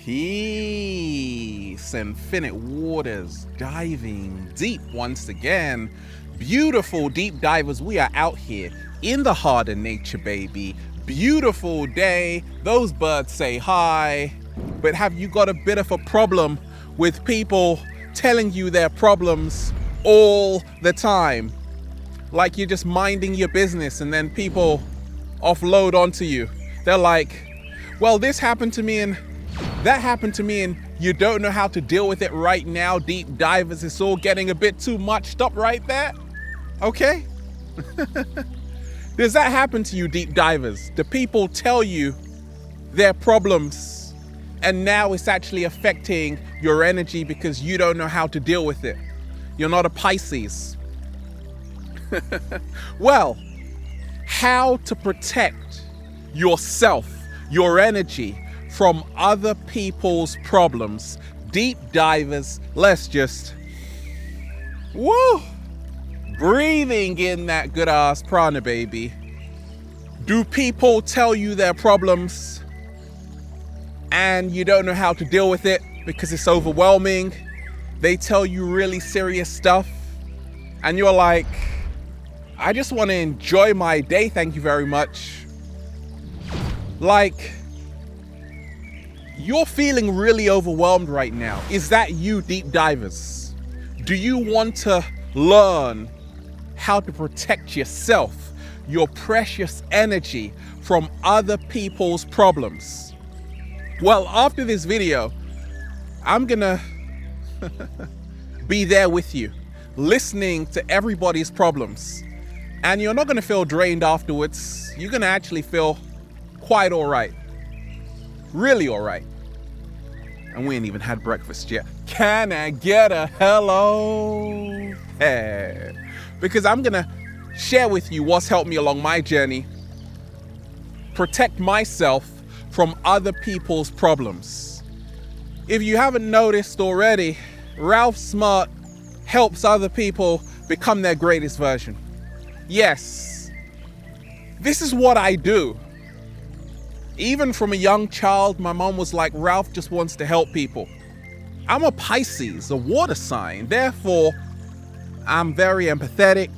Peace, infinite waters, diving deep once again. Beautiful deep divers, we are out here in the heart of nature, baby. Beautiful day, those birds say hi. But have you got a bit of a problem with people telling you their problems all the time? Like you're just minding your business and then people offload onto you. They're like, well, this happened to me and that happened to me, and you don't know how to deal with it right now, deep divers. It's all getting a bit too much. Stop right there. Okay? Does that happen to you, deep divers? Do people tell you their problems and now it's actually affecting your energy because you don't know how to deal with it? You're not a Pisces. Well, how to protect yourself, your energy, from other people's problems. Deep divers, let's just, breathing in that good ass prana, baby. Do people tell you their problems and you don't know how to deal with it because it's overwhelming? They tell you really serious stuff and you're like, I just want to enjoy my day, thank you very much. Like, you're feeling really overwhelmed right now. Is that you, deep divers? Do you want to learn how to protect yourself, your precious energy, from other people's problems? Well, after this video, I'm gonna be there with you, listening to everybody's problems. And you're not gonna feel drained afterwards. You're gonna actually feel quite all right. Really all right. And we ain't even had breakfast yet. Can I get a hello? Hey. Because I'm gonna share with you what's helped me along my journey. Protect myself from other people's problems. If you haven't noticed already, Ralph Smart helps other people become their greatest version. Yes, this is what I do. Even from a young child, my mom was like, Ralph just wants to help people. I'm a Pisces, a water sign. Therefore, I'm very empathetic.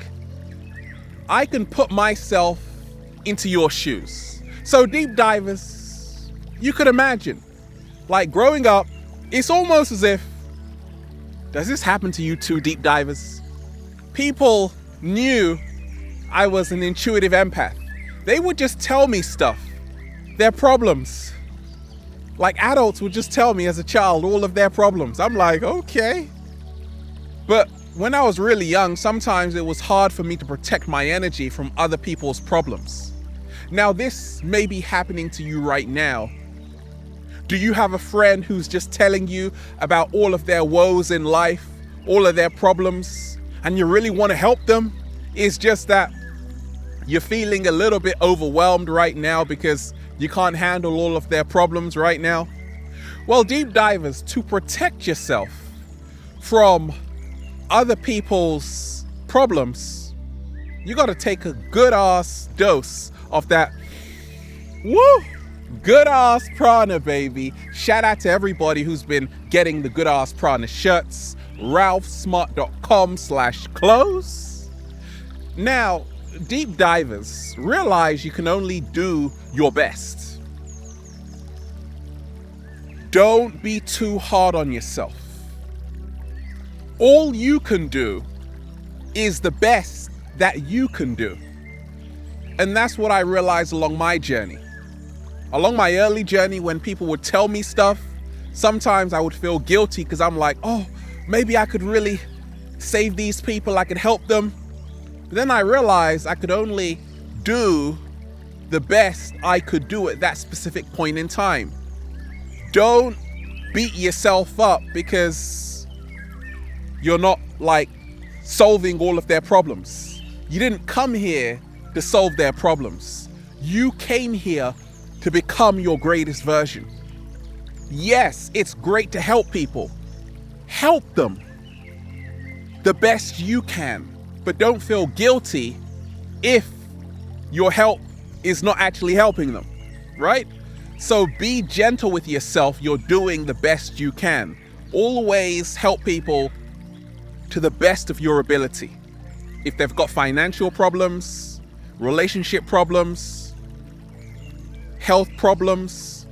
I can put myself into your shoes. So deep divers, you could imagine, like growing up, it's almost as if, does this happen to you too, deep divers? People knew I was an intuitive empath. They would just tell me stuff. Their problems. Like adults would just tell me as a child all of their problems. I'm like, okay. But when I was really young, sometimes it was hard for me to protect my energy from other people's problems. Now this may be happening to you right now. Do you have a friend who's just telling you about all of their woes in life, all of their problems, and you really want to help them? It's just that you're feeling a little bit overwhelmed right now because you can't handle all of their problems right now? Well, deep divers, to protect yourself from other people's problems, you got to take a good ass dose of that good ass prana, baby. Shout out to everybody who's been getting the good ass prana shirts. ralphsmart.com/clothes. Now, deep divers, realize you can only do your best. Don't be too hard on yourself. All you can do is the best that you can do. And that's what I realized along my journey. Along my early journey, when people would tell me stuff, sometimes I would feel guilty because I'm like, oh, maybe I could really save these people, I could help them. But then I realized I could only do the best I could do at that specific point in time. Don't beat yourself up because you're not like solving all of their problems. You didn't come here to solve their problems. You came here to become your greatest version. Yes, it's great to help people. Help them the best you can. But don't feel guilty if your help is not actually helping them, right? So be gentle with yourself. You're doing the best you can. Always help people to the best of your ability. If they've got financial problems, relationship problems, health problems,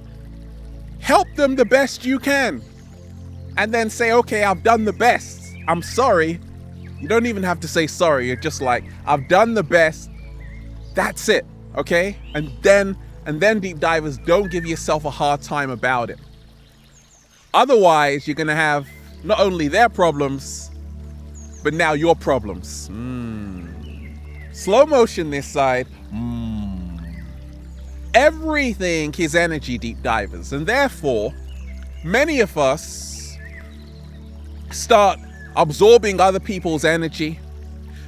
help them the best you can. And then say, okay, I've done the best. I'm sorry. You don't even have to say sorry. You're just like, I've done the best. That's it. Okay? And then deep divers, don't give yourself a hard time about it. Otherwise, you're going to have not only their problems, but now your problems. Slow motion this side. Everything is energy, deep divers. And therefore, many of us start absorbing other people's energy.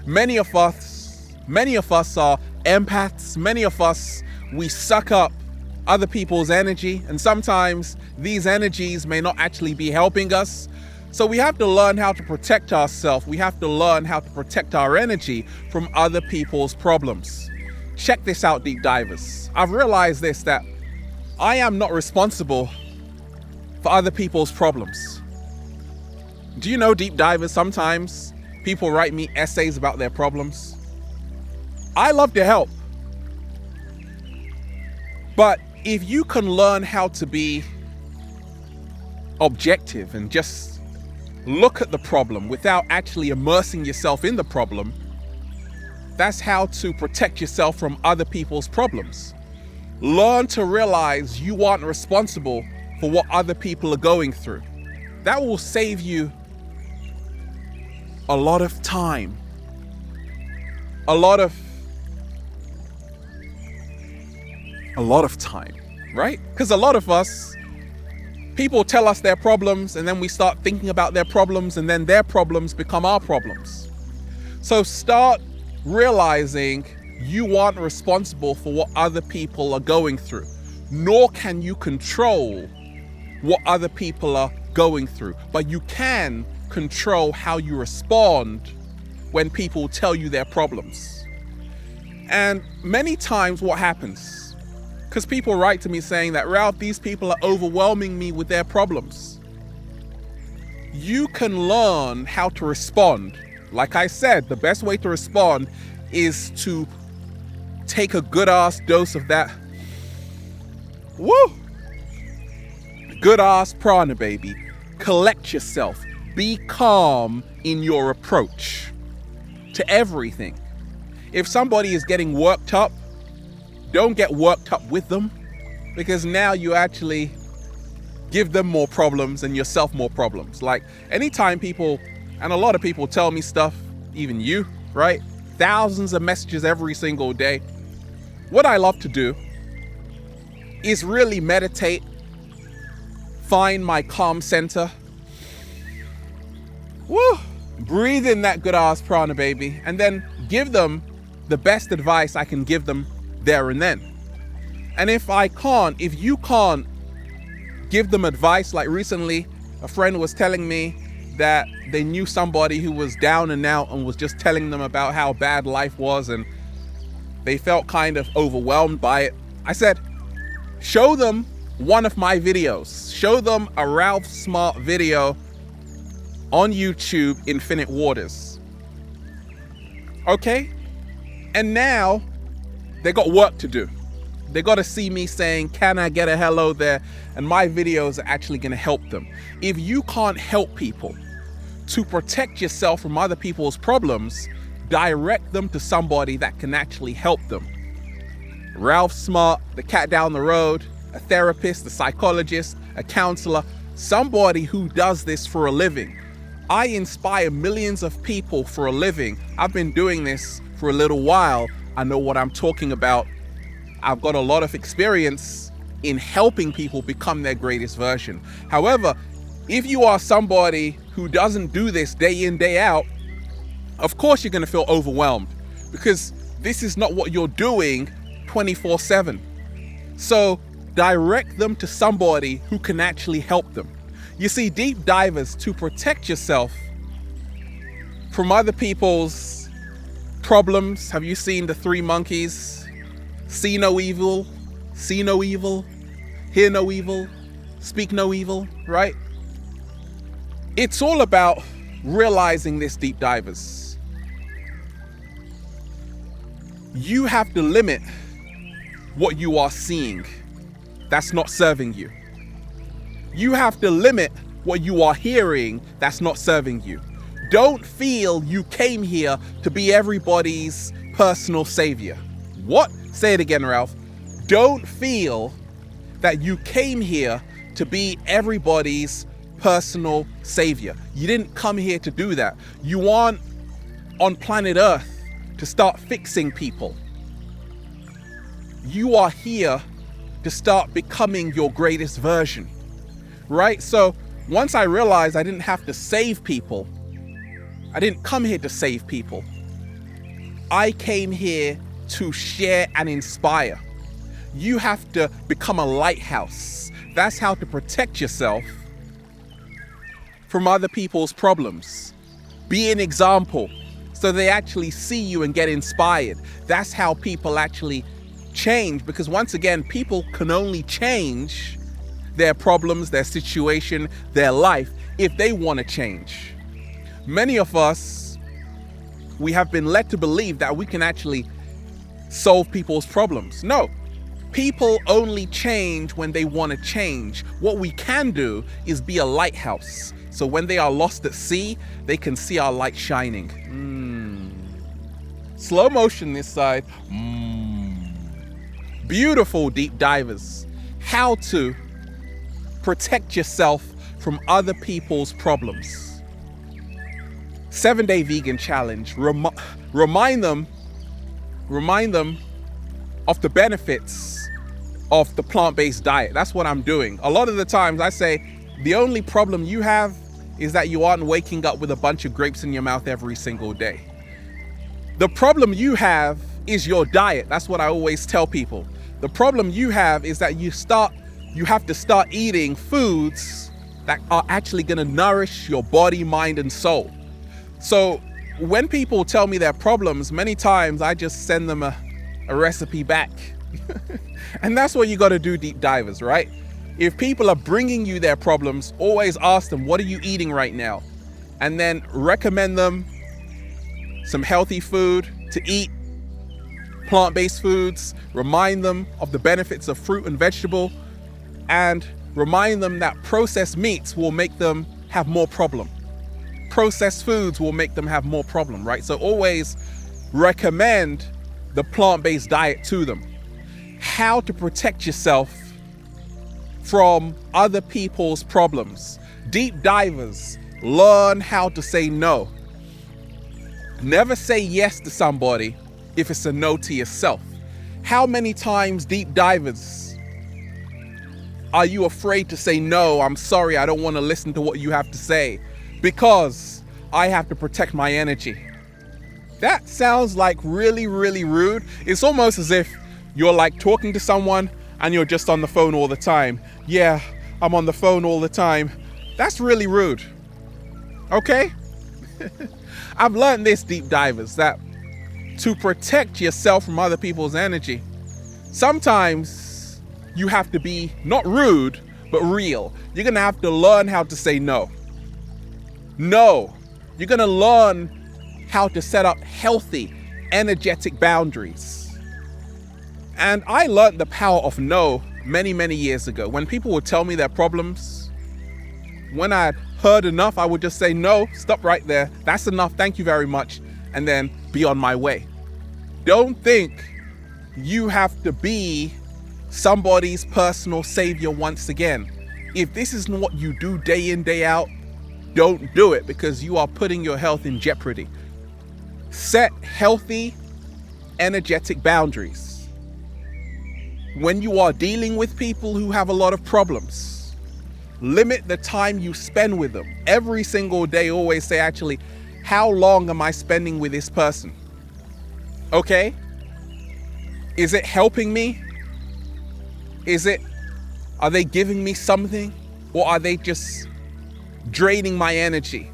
Many of us are empaths. Many of us, we suck up other people's energy, and sometimes these energies may not actually be helping us. So we have to learn how to protect ourselves. We have to learn how to protect our energy from other people's problems. Check this out, deep divers. I've realized this, that I am not responsible for other people's problems. Do you know, deep divers, sometimes people write me essays about their problems. I love to help. But if you can learn how to be objective and just look at the problem without actually immersing yourself in the problem, that's how to protect yourself from other people's problems. Learn to realize you aren't responsible for what other people are going through. That will save you a lot of time, a lot of time, right? Because a lot of us, people tell us their problems and then we start thinking about their problems and then their problems become our problems. So start realizing you aren't responsible for what other people are going through, nor can you control what other people are going through, but you can control how you respond when people tell you their problems. And many times what happens, because people write to me saying that, Ralph, these people are overwhelming me with their problems. You can learn how to respond. Like I said, the best way to respond is to take a good ass dose of that. Woo! Good ass prana, baby. Collect yourself. Be calm in your approach to everything. If somebody is getting worked up, don't get worked up with them, because now you actually give them more problems and yourself more problems. Like anytime people, and a lot of people tell me stuff, even you, right? Thousands of messages every single day. What I love to do is really meditate, find my calm center. Woo! Breathe in that good ass prana, baby, and then give them the best advice I can give them there and then. And if you can't give them advice, like recently, a friend was telling me that they knew somebody who was down and out and was just telling them about how bad life was and they felt kind of overwhelmed by it. I said, show them one of my videos. Show them a Ralph Smart video on YouTube, Infinite Waters. Okay? And now they got work to do. They got to see me saying, can I get a hello there? And my videos are actually going to help them. If you can't help people to protect yourself from other people's problems, direct them to somebody that can actually help them. Ralph Smart, the cat down the road, a therapist, a psychologist, a counselor, somebody who does this for a living. I inspire millions of people for a living. I've been doing this for a little while. I know what I'm talking about. I've got a lot of experience in helping people become their greatest version. However, if you are somebody who doesn't do this day in, day out, of course you're going to feel overwhelmed because this is not what you're doing 24/7. So direct them to somebody who can actually help them. You see, deep divers, to protect yourself from other people's problems. Have you seen the three monkeys? See no evil, hear no evil, speak no evil, right? It's all about realizing this, deep divers. You have to limit what you are seeing that's not serving you. You have to limit what you are hearing that's not serving you. Don't feel you came here to be everybody's personal savior. What? Say it again, Ralph. Don't feel that you came here to be everybody's personal savior. You didn't come here to do that. You aren't on planet Earth to start fixing people. You are here to start becoming your greatest version, right? So once I realized I didn't have to save people, I didn't come here to save people. I came here to share and inspire. You have to become a lighthouse. That's how to protect yourself from other people's problems. Be an example so they actually see you and get inspired. That's how people actually change, because once again, people can only change their problems, their situation, their life if they want to change. Many of us, we have been led to believe that we can actually solve people's problems. No, people only change when they want to change. What we can do is be a lighthouse. So when they are lost at sea, they can see our light shining. Slow motion this side. Beautiful, deep divers. How to protect yourself from other people's problems. 7-day vegan challenge. Remind them of the benefits of the plant-based diet. That's what I'm doing. A lot of the times I say, the only problem you have is that you aren't waking up with a bunch of grapes in your mouth every single day. The problem you have is your diet. That's what I always tell people. The problem you have is that you have to start eating foods that are actually going to nourish your body, mind, and soul. So when people tell me their problems, many times I just send them a recipe back. And that's what you got to do, deep divers, right? If people are bringing you their problems, always ask them, what are you eating right now? And then recommend them some healthy food to eat, plant-based foods, remind them of the benefits of fruit and vegetable, and remind them that processed meats will make them have more problem. Processed foods will make them have more problem, right? So always recommend the plant-based diet to them. How to protect yourself from other people's problems. Deep divers, learn how to say no. Never say yes to somebody if it's a no to yourself. How many times, deep divers, are you afraid to say no? I'm sorry, I don't want to listen to what you have to say because I have to protect my energy. That sounds like really, really rude. It's almost as if you're like talking to someone and you're just on the phone all the time. Yeah, I'm on the phone all the time. That's really rude. Okay? I've learned this, deep divers, that to protect yourself from other people's energy, sometimes you have to be not rude, but real. You're gonna have to learn how to say no. No. You're gonna learn how to set up healthy, energetic boundaries. And I learned the power of no many, many years ago. When people would tell me their problems, when I'd heard enough, I would just say, no, stop right there. That's enough. Thank you very much. And then be on my way. Don't think you have to be somebody's personal savior once again. If this isn't what you do day in, day out, don't do it, because you are putting your health in jeopardy. Set healthy, energetic boundaries. When you are dealing with people who have a lot of problems, limit the time you spend with them. Every single day, always say, actually, how long am I spending with this person? Okay? Is it helping me? Are they giving me something? Or are they just draining my energy?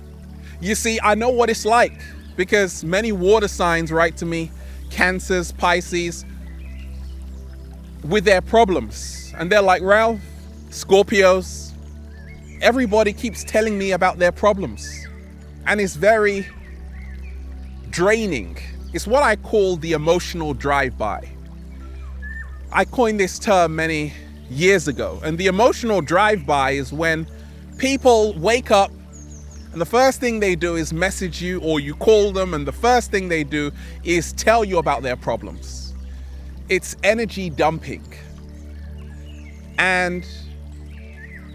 You see, I know what it's like, because many water signs write to me, Cancers, Pisces, with their problems. And they're like, Ralph, Scorpios, everybody keeps telling me about their problems. And it's very draining. It's what I call the emotional drive-by. I coined this term many years ago. And the emotional drive-by is when people wake up and the first thing they do is message you, or you call them and the first thing they do is tell you about their problems. It's energy dumping. And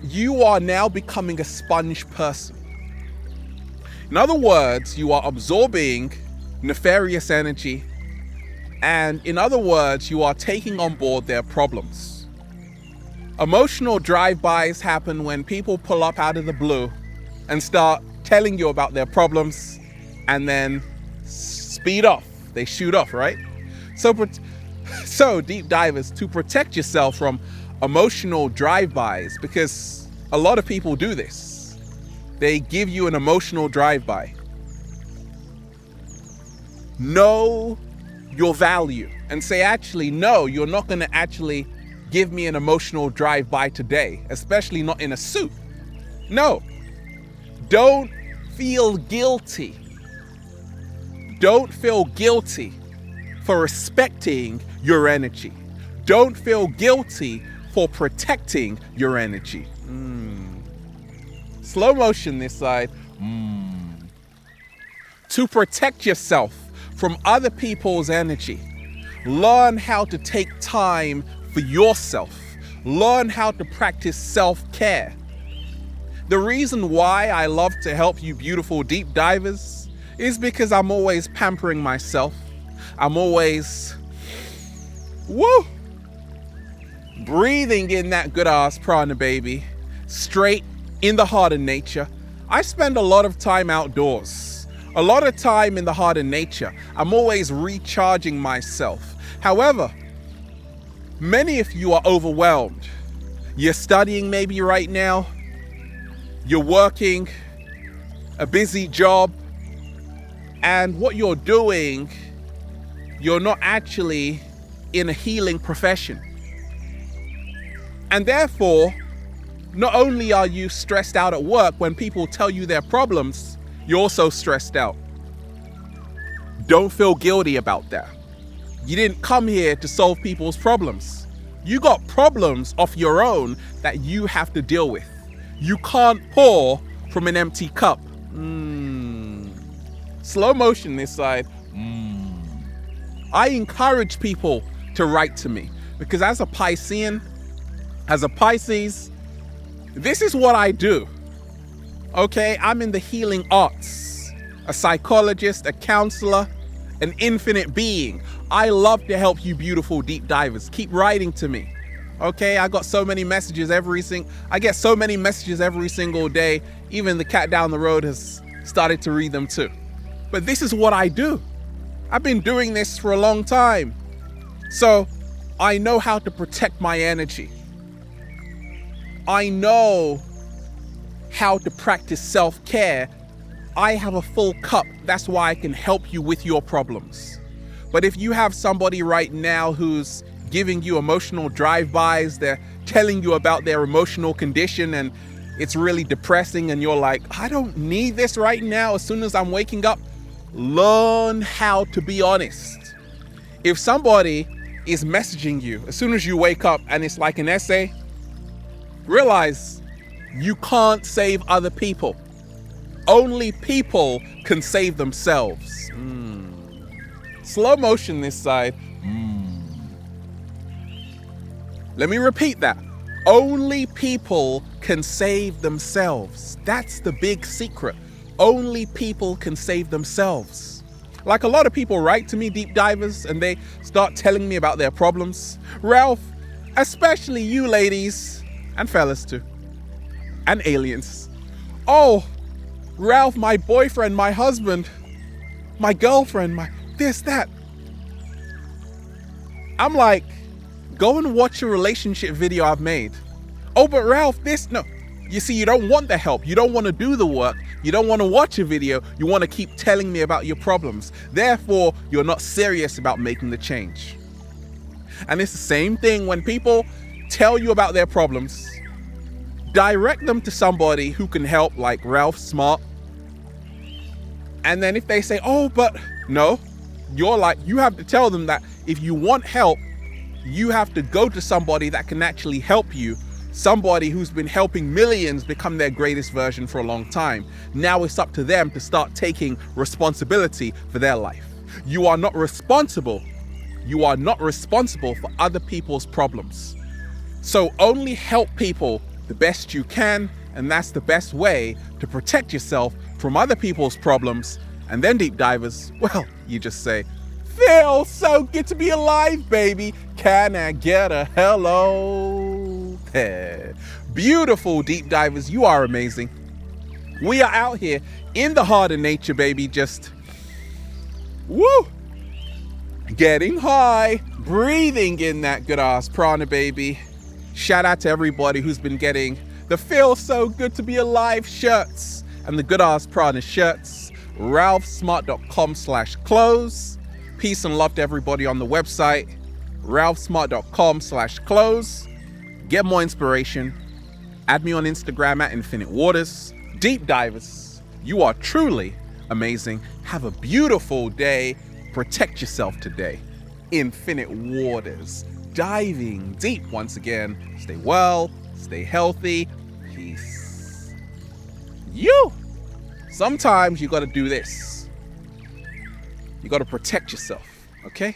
you are now becoming a sponge person. In other words, you are absorbing nefarious energy, and in other words, you are taking on board their problems. Emotional drive-bys happen when people pull up out of the blue and start telling you about their problems and then speed off. They shoot off, right? So deep divers, to protect yourself from emotional drive-bys, because a lot of people do this. They give you an emotional drive-by. Know your value and say, actually, no, you're not going to actually give me an emotional drive-by today, especially not in a suit. No. Don't feel guilty. Don't feel guilty for respecting your energy. Don't feel guilty for protecting your energy. Slow motion this side. To protect yourself from other people's energy, learn how to take time for yourself. Learn how to practice self-care. The reason why I love to help you beautiful deep divers is because I'm always pampering myself. I'm always breathing in that good ass prana, baby, straight in the heart of nature. I spend a lot of time outdoors, a lot of time in the heart of nature. I'm always recharging myself. However, many of you are overwhelmed. You're studying maybe right now. You're working a busy job, and what you're doing, you're not actually in a healing profession. And therefore, not only are you stressed out at work when people tell you their problems, you're also stressed out. Don't feel guilty about that. You didn't come here to solve people's problems. You got problems of your own that you have to deal with. You can't pour from an empty cup. Slow motion this side. I encourage people to write to me because as a Piscean, as a Pisces, this is what I do. Okay, I'm in the healing arts, a psychologist, a counselor, an infinite being. I love to help you beautiful deep divers. Keep writing to me. Okay, I get so many messages every single day. Even the cat down the road has started to read them too. But this is what I do. I've been doing this for a long time. So I know how to protect my energy. I know how to practice self-care. I have a full cup. That's why I can help you with your problems. But if you have somebody right now who's giving you emotional drive-bys, they're telling you about their emotional condition and it's really depressing and you're like, I don't need this right now as soon as I'm waking up, learn how to be honest. If somebody is messaging you as soon as you wake up and it's like an essay, realize you can't save other people. Only people can save themselves. Slow motion this side. Let me repeat that. Only people can save themselves. That's the big secret. Only people can save themselves. Like a lot of people write to me, deep divers, and they start telling me about their problems. Ralph, especially you ladies, and fellas too, and aliens. Oh, Ralph, my boyfriend, my husband, my girlfriend, my this, that. I'm like, go and watch a relationship video I've made. Oh, but Ralph, this, no. You see, you don't want the help. You don't want to do the work. You don't want to watch a video. You want to keep telling me about your problems. Therefore, you're not serious about making the change. And it's the same thing when people tell you about their problems direct them to somebody who can help, like Ralph Smart. And then if they say, oh, but no, you have to tell them that if you want help, you have to go to somebody that can actually help you. Somebody who's been helping millions become their greatest version for a long time. Now it's up to them to start taking responsibility for their life. You are not responsible. You are not responsible for other people's problems. So only help people the best you can, and that's the best way to protect yourself from other people's problems. And then deep divers, well, you just say, feels so good to be alive, baby. Can I get a hello? Beautiful deep divers, you are amazing. We are out here in the heart of nature, baby, just woo, getting high, breathing in that good ass prana, baby. Shout out to everybody who's been getting the Feel So Good to Be Alive shirts and the good ass prana shirts. ralphsmart.com/clothes. Peace and love to everybody on the website, ralphsmart.com/clothes. Get more inspiration. Add me on Instagram at Infinite Waters. Deep divers, you are truly amazing. Have a beautiful day. Protect yourself today. Infinite Waters, diving deep once again. Stay well, stay healthy. Peace. Sometimes you got to do this. You got to protect yourself, okay?